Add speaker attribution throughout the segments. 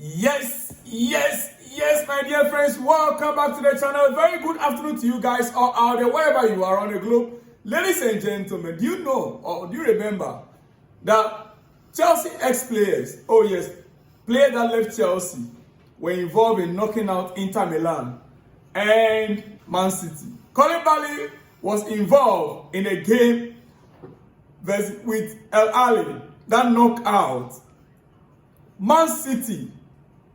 Speaker 1: Yes, my dear friends, welcome back to the channel. Very good afternoon to you guys all out there, wherever you are on the globe. Ladies and gentlemen, do you know or do you remember that Chelsea ex-players, players that left Chelsea were involved in knocking out Inter Milan and Man City? Koulibaly was involved in a game with El Ali that knocked out Man City.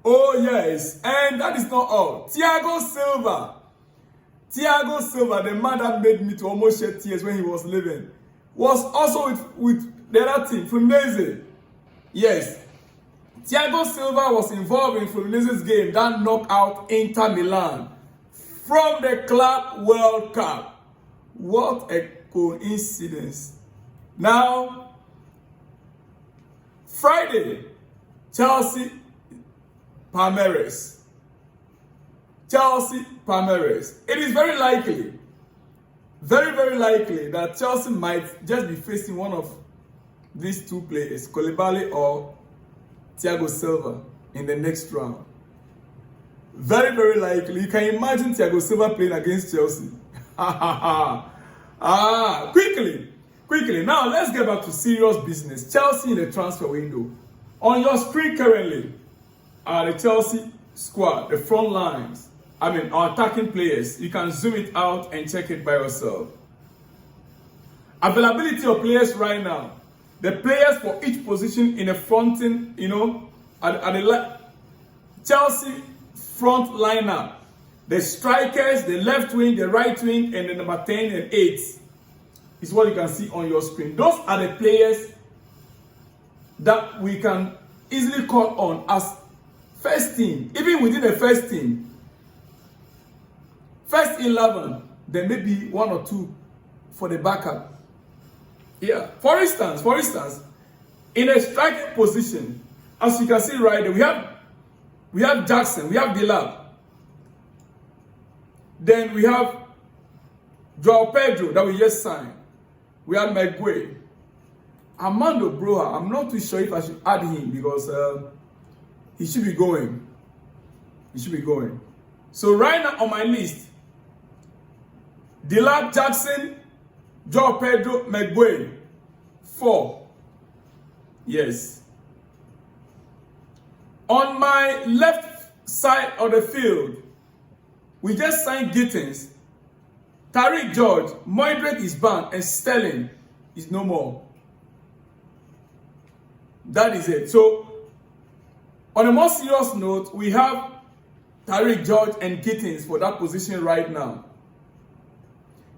Speaker 1: Oh yes, and that is not all. Thiago Silva, the man that made me to almost shed tears when he was living, was also with the other team, Fluminense. Yes, Thiago Silva was involved in Fluminense's game that knocked out Inter Milan from the Club World Cup. What a coincidence. Now, Friday, Chelsea Palmeiras. It is very likely that Chelsea might just be facing one of these two players, Koulibaly or Thiago Silva, in the next round. Very, very likely. You can imagine Thiago Silva playing against Chelsea. Quickly. Now, let's get back to serious business. Chelsea in the transfer window. On your screen currently are the Chelsea squad, the front lines. Our attacking players. You can zoom it out and check it by yourself. Availability of players right now. The players for each position in the fronting, at the Chelsea front lineup. The strikers, the left wing, the right wing, and the number 10 and 8 is what you can see on your screen. Those are the players that we can easily call on as first team. Even within the first team, first 11, there may be one or two for the backup. Yeah. For instance, in a striking position, as you can see right there, we have Jackson, we have Delap. Then we have João Pedro that we just signed. We have Madueke. Armando Broja, I'm not too sure if I should add him because he should be going. So right now on my list, Delap, Jackson, João Pedro, Madueke. 4. Yes. On my left side of the field, we just signed Gittens. Tariq George, Modric is banned, and Sterling is no more. That is it. So, on a more serious note, we have Tariq George and Gittens for that position right now.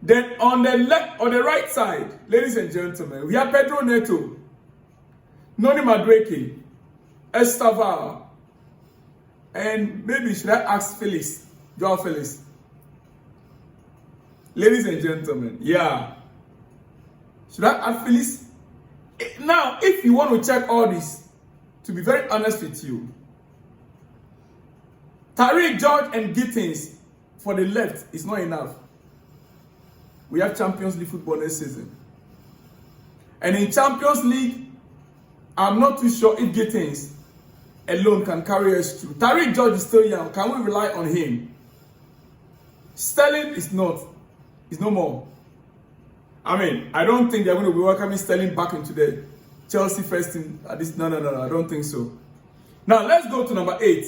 Speaker 1: Then on the right side, ladies and gentlemen, we have Pedro Neto, Noni Madueke, Estaval, and maybe should I ask João Felix? Ladies and gentlemen, yeah. Should I add Felix? Now, if you want to check all this, to be very honest with you, Tariq George and Gittens for the left is not enough. We have Champions League football next season. And in Champions League, I'm not too sure if Gittens alone can carry us through. Tariq George is still young. Can we rely on him? Sterling is not. He's no more. I don't think they're going to be welcoming Sterling back into the Chelsea first team. No, I don't think so. Now, let's go to number 8.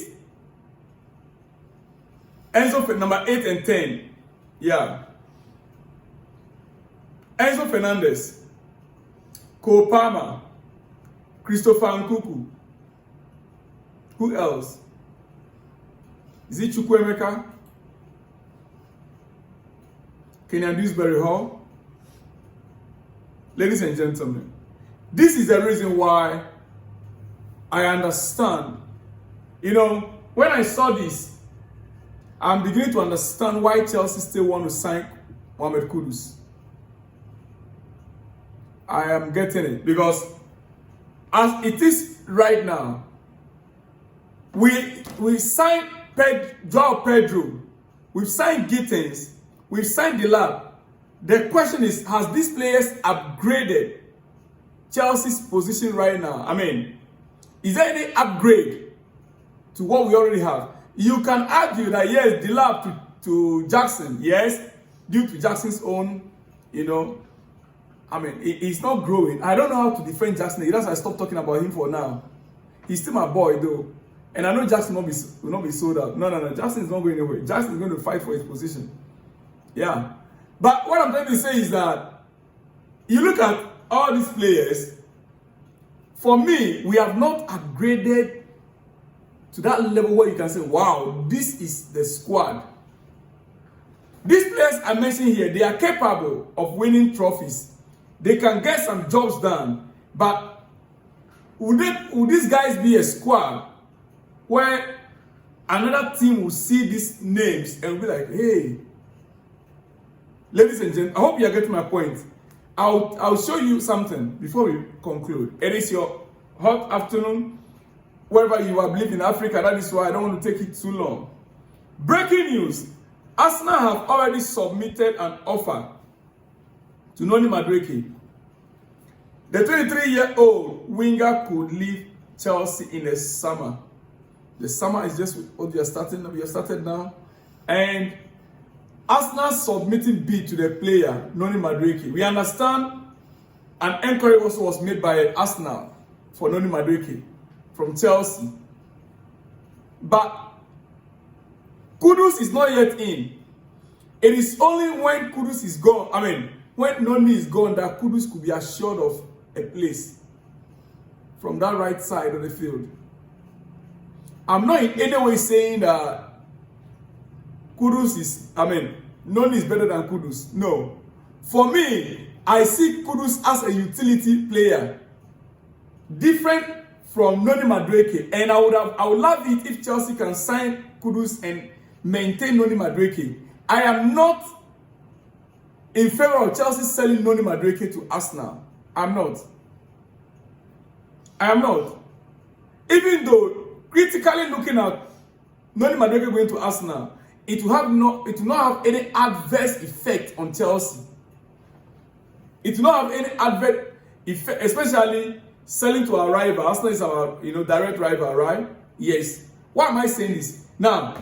Speaker 1: Number 8 and 10. Yeah. Enzo Fernandez, Cole Palmer, Christopher Nkuku. Who else? Is it Chukwuemeka? Kenyan Dewsbury Hall? Ladies and gentlemen, this is the reason why I understand. When I saw this, I'm beginning to understand why Chelsea still want to sign Mohamed KUDUS. I am getting it because as it is right now, we signed João Pedro, we've signed Gittens, we've signed Delap. The question is, has these players upgraded Chelsea's position right now? Is there any upgrade to what we already have. You can argue that yes, the lap to Jackson, yes, due to Jackson's own, you know, I mean, he's not growing. I don't know how to defend Jackson. That's why I stopped talking about him for now. He's still my boy though. And I know Jackson will not be sold out. No. Jackson is not going anywhere. Jackson is going to fight for his position. Yeah. But what I'm trying to say is that you look at all these players, for me, we have not upgraded to that level where you can say, wow, this is the squad. These players I mentioned here, they are capable of winning trophies. They can get some jobs done. But would these guys be a squad where another team will see these names and be like, hey, ladies and gentlemen, I hope you are getting my point. I'll show you something before we conclude. It is your hot afternoon, wherever you are living in Africa. That is why I don't want to take it too long. Breaking news. Arsenal have already submitted an offer to Noni Madueke. The 23-year-old winger could leave Chelsea in the summer. The summer is just what we are started now. And Arsenal submitting bid to the player, Noni Madueke. We understand an inquiry also was made by Arsenal for Noni Madueke from Chelsea. But KUDUS is not yet in. It is only when KUDUS is gone, when Noni is gone, that KUDUS could be assured of a place from that right side of the field. I'm not in any way saying that Noni is better than KUDUS. No. For me, I see KUDUS as a utility player, different from Noni Madueke. And I would love it if Chelsea can sign KUDUS and maintain Noni Madueke. I am not in favor of Chelsea selling Noni Madueke to Arsenal. I am not. Even though critically looking at Noni Madueke going to Arsenal, it will not have any adverse effect on Chelsea. It will not have any adverse effect, especially selling to our rival. Arsenal is our direct rival, right? Yes. Why am I saying this? Now,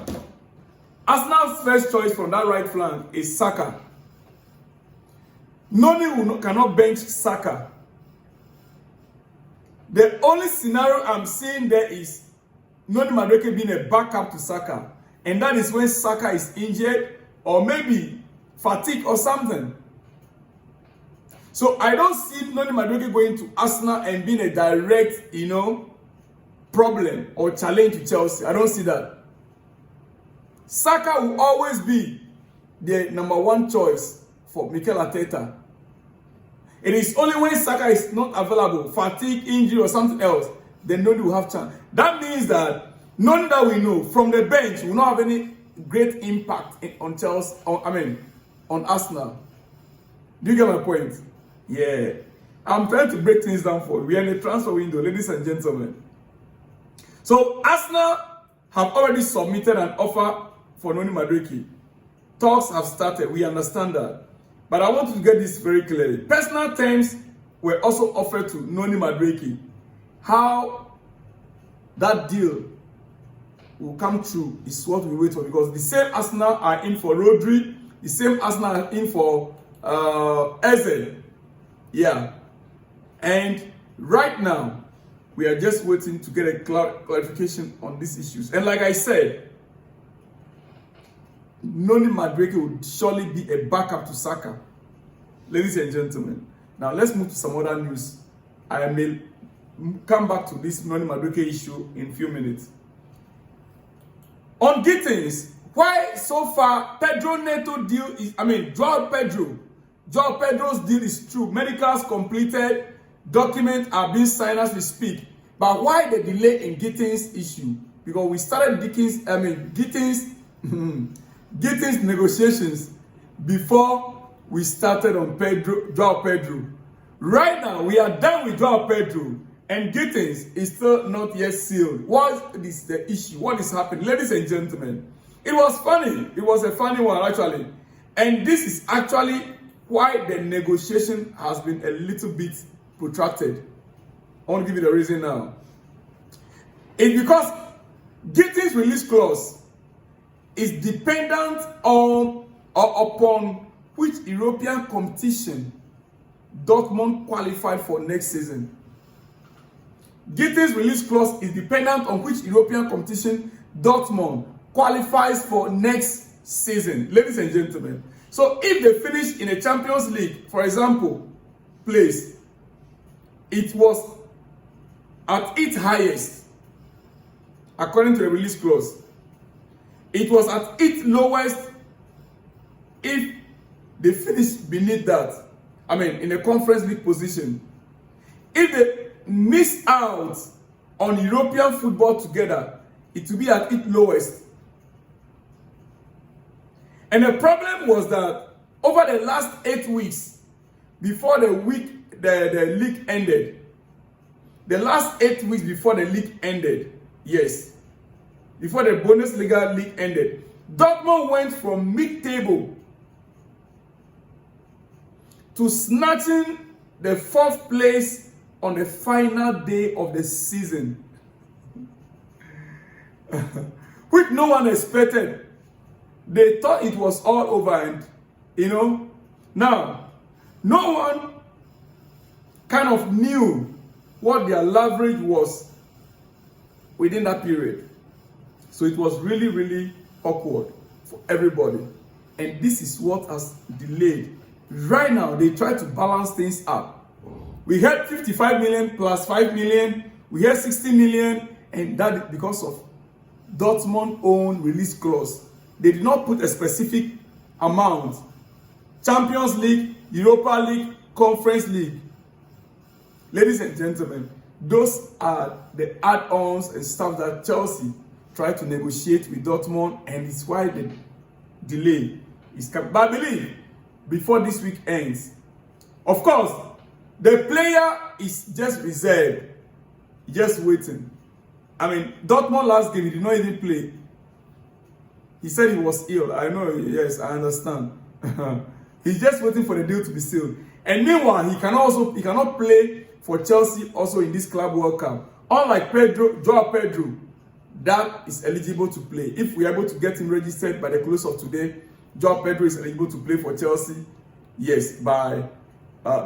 Speaker 1: Arsenal's first choice from that right flank is Saka. Noni cannot bench Saka. The only scenario I'm seeing there is Noni Madueke being a backup to Saka. And that is when Saka is injured or maybe fatigue or something. So I don't see Noni Madueke going to Arsenal and being a direct, problem or challenge to Chelsea. I don't see that. Saka will always be the number one choice for Mikel Arteta. It is only when Saka is not available, fatigue, injury, or something else, then Noni will have chance. That means that none that we know from the bench will not have any great impact on Chelsea, on Arsenal. Do you get my point? Yeah. I'm trying to break things down for you. We are in a transfer window, ladies and gentlemen. So Arsenal have already submitted an offer for Noni Madueke. Talks have started. We understand that. But I want to get this very clearly. Personal terms were also offered to Noni Madueke. How that deal will come true is what we wait for, because the same Arsenal are in for Rodri, the same Arsenal are in for Eze. Yeah. And right now, we are just waiting to get a clarification on these issues. And like I said, Noni Madueke would surely be a backup to Saka. Ladies and gentlemen, now let's move to some other news. I may come back to this Noni Madueke issue in a few minutes. On Gittens, why so far Pedro Neto deal is, Joao Pedro's deal is true. Medicals completed, documents are being signed as we speak. But why the delay in Gittens issue? Because we started Gittens negotiations before we started on Joao Pedro. Right now, we are done with Joao Pedro, and Gittens is still not yet sealed. What is the issue? What is happening? Ladies and gentlemen, it was funny. It was a funny one, actually. And this is actually why the negotiation has been a little bit protracted. I want to give you the reason now. It's because Gittens release clause is dependent on or upon which European competition Dortmund qualified for next season. Gittens release clause is dependent on which European competition Dortmund qualifies for next season, ladies and gentlemen. So if they finish in a Champions League, for example, place, it was at its highest, according to the release clause. It was at its lowest if they finish beneath that. I mean, in a Conference League position. If they miss out on European football together, it will be at its lowest. And the problem was that over the last 8 weeks, before the league ended, the last 8 weeks before the league ended, yes, before the Bundesliga league ended, Dortmund went from mid-table to snatching the 4th place on the final day of the season, which no one expected. They thought it was all over, and now no one kind of knew what their leverage was within that period. So it was really, really awkward for everybody. And this is what has delayed. Right now, they try to balance things up. We had 55 million plus 5 million. We had 60 million. And that because of Dortmund's own release clause. They did not put a specific amount. Champions League, Europa League, Conference League. Ladies and gentlemen, those are the add-ons and stuff that Chelsea tried to negotiate with Dortmund, and it's why the delay is coming. But I believe before this week ends, of course, the player is just reserved, just waiting. I mean, Dortmund last game, he did not even play. He said he was ill. I know, yes, I understand. He's just waiting for the deal to be sealed. And meanwhile, he cannot play for Chelsea also in this Club World Cup. Unlike Joao Pedro, that is eligible to play. If we are able to get him registered by the close of today, Joao Pedro is eligible to play for Chelsea. Yes, by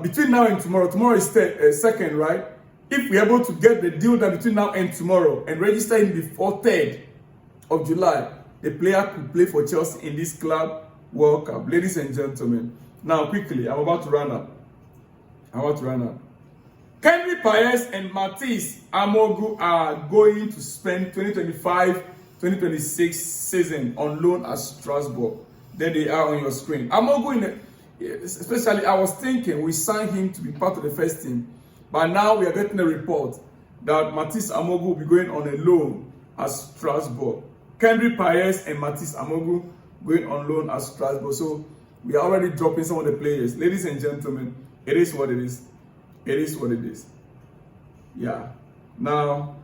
Speaker 1: between now and tomorrow. Tomorrow is 2nd, right? If we are able to get the deal done between now and tomorrow and register him before 3rd of July, the player could play for Chelsea in this Club World Cup. Ladies and gentlemen, now quickly, I'm about to run up. Henry Paez and Matisse Amogu are going to spend 2025-2026 season on loan at Strasbourg. There they are on your screen. Amogu, especially, I was thinking we signed him to be part of the first team. But now we are getting a report that Matisse Amogu will be going on a loan at Strasbourg. Henry Paez and Matisse Amogu going on loan at Strasbourg. So we are already dropping some of the players. Ladies and gentlemen, it is what it is. It is what it is. Yeah. Now,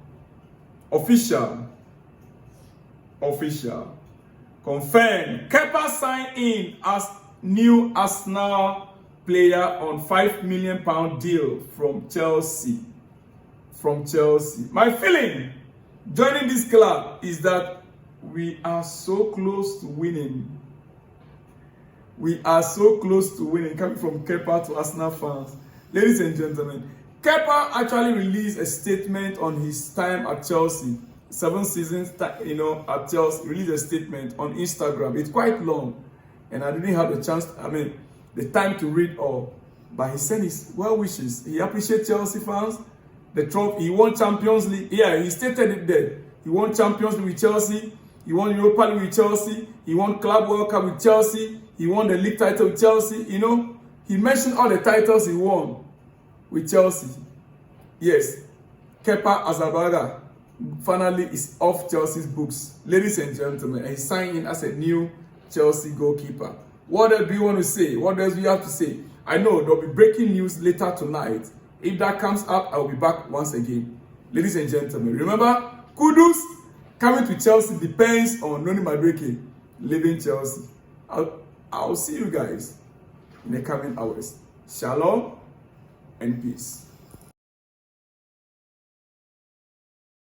Speaker 1: official. Confirmed. Kepa signed in as new Arsenal player on £5 million deal from Chelsea. My feeling joining this club is that we are so close to winning. Coming from Kepa to Arsenal fans. Ladies and gentlemen, Kepa actually released a statement on his time at Chelsea. 7 seasons, at Chelsea, released a statement on Instagram. It's quite long, and I didn't have the time to read all. But he sent his well wishes. He appreciates Chelsea fans. The trophy, he won Champions League. Yeah, he stated it there. He won Champions League with Chelsea. He won Europa League with Chelsea. He won Club World Cup with Chelsea. He won the league title with Chelsea. He mentioned all the titles he won with Chelsea. Yes, Kepa Arrizabalaga finally is off Chelsea's books. Ladies and gentlemen, and he signed in as a new Chelsea goalkeeper. What else do you want to say? What else do you have to say? I know there will be breaking news later tonight. If that comes up, I will be back once again. Ladies and gentlemen, remember, KUDUS coming to Chelsea depends on Noni Madueke leaving Chelsea. I'll see you guys in the coming hours. Shalom and peace.